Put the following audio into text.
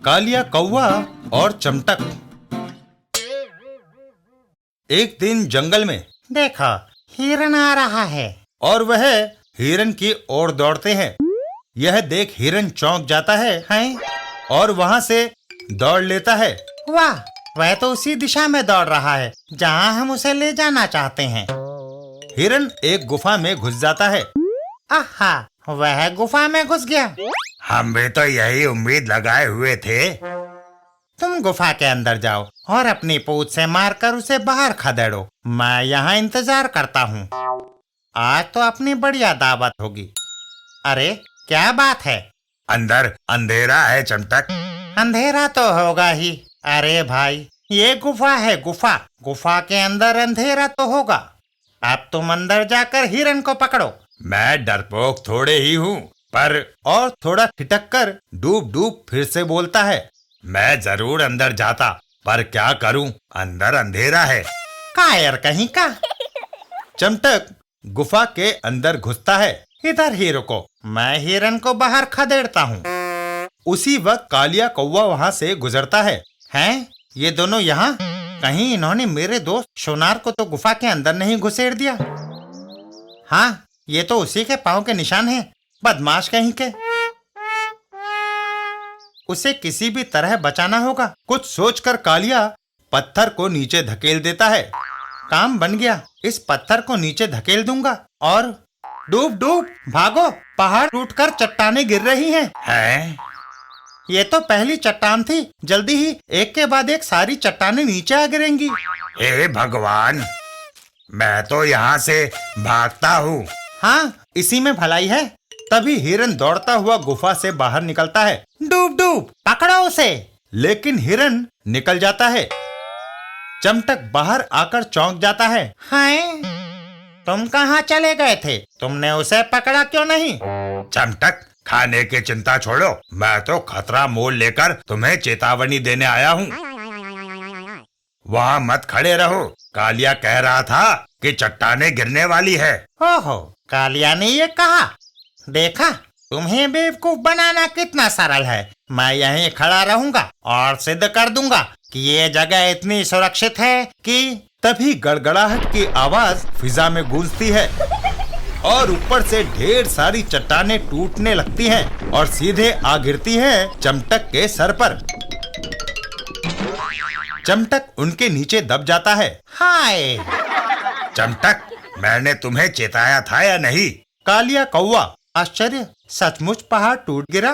कालिया कौवा और चमटक। एक दिन जंगल में देखो, हिरन आ रहा है। और वह हिरन की ओर दौड़ते हैं। यह देख हिरन चौंक जाता है और वहां से दौड़ लेता है। वाह, वह तो उसी दिशा में दौड़ रहा है जहां हम उसे ले जाना चाहते हैं। हिरन एक गुफा में घुस जाता है। आहा, वह गुफा में घुस गया। हम भी तो यही उम्मीद लगाए हुए थे। तुम गुफा के अंदर जाओ और अपनी पूंछ से मारकर उसे बाहर खदेड़ो। मैं यहाँ इंतजार करता हूँ। आज तो अपनी बढ़िया दावत होगी। अरे, क्या बात है? अंदर अंधेरा है चमटक। अंधेरा तो होगा ही। अरे भाई, ये गुफा है, गुफा। गुफा के अंदर अंधेरा तो होगा। अब तुम अंदर जाकर हिरन को पकड़ो। मैं डरपोक थोड़े ही हूँ, पर और थोड़ा खिटक कर डूब डूब फिर से बोलता है। मैं जरूर अंदर जाता, पर क्या करूँ, अंदर अंधेरा है। कायर कहीं का। चमटक गुफा के अंदर घुसता है। इधर ही रुको, मैं हिरन को बाहर खदेड़ता हूँ। उसी वक्त कालिया कौवा वहाँ से गुजरता है। हैं? ये दोनों यहाँ? कहीं इन्होंने मेरे दोस्त सोनार को तो गुफा के अंदर नहीं घुसेड़ दिया? हाँ, ये तो उसी के पाँव के निशान हैं। बदमाश कहीं के। उसे किसी भी तरह बचाना होगा। कुछ सोचकर कालिया पत्थर को नीचे धकेल देता है। काम बन गया। इस पत्थर को नीचे धकेल दूंगा और डूब डूब भागो। पहाड़ टूटकर चट्टानें गिर रही हैं। हैं? ये तो पहली चट्टान थी। जल्दी ही एक के बाद एक सारी चट्टानें नीचे आ गिरेंगी। हे भगवान, मैं तो यहाँ से भागता हूँ। हाँ, इसी में भलाई है। तभी हिरन दौड़ता हुआ गुफा से बाहर निकलता है। डूब डूब पकड़ो उसे। लेकिन हिरन निकल जाता है। चमटक बाहर आकर चौंक जाता है। हाय, तुम कहाँ चले गए थे? तुमने उसे पकड़ा क्यों नहीं? चमटक, खाने की चिंता छोड़ो, मैं तो खतरा मोल लेकर तुम्हें चेतावनी देने आया हूँ। वहाँ मत खड़े रहो। कालिया कह रहा था कि चट्टानें गिरने वाली है। ओहो, कालिया ने ये कहा? देखा, तुम्हें बेवकूफ बनाना कितना सरल है। मैं यहीं खड़ा रहूंगा और सिद्ध कर दूंगा कि ये जगह इतनी सुरक्षित है कि। तभी गड़गड़ाहट की आवाज फिजा में गूंजती है और ऊपर से ढेर सारी चट्टानें टूटने लगती हैं और सीधे आ गिरती हैं चमटक के सर पर। चमटक उनके नीचे दब जाता है। हाय! चमटक, मैंने तुम्हें चेताया था या नहीं? कालिया कौवा। आश्चर्य, सचमुच पहाड़ टूट गिरा।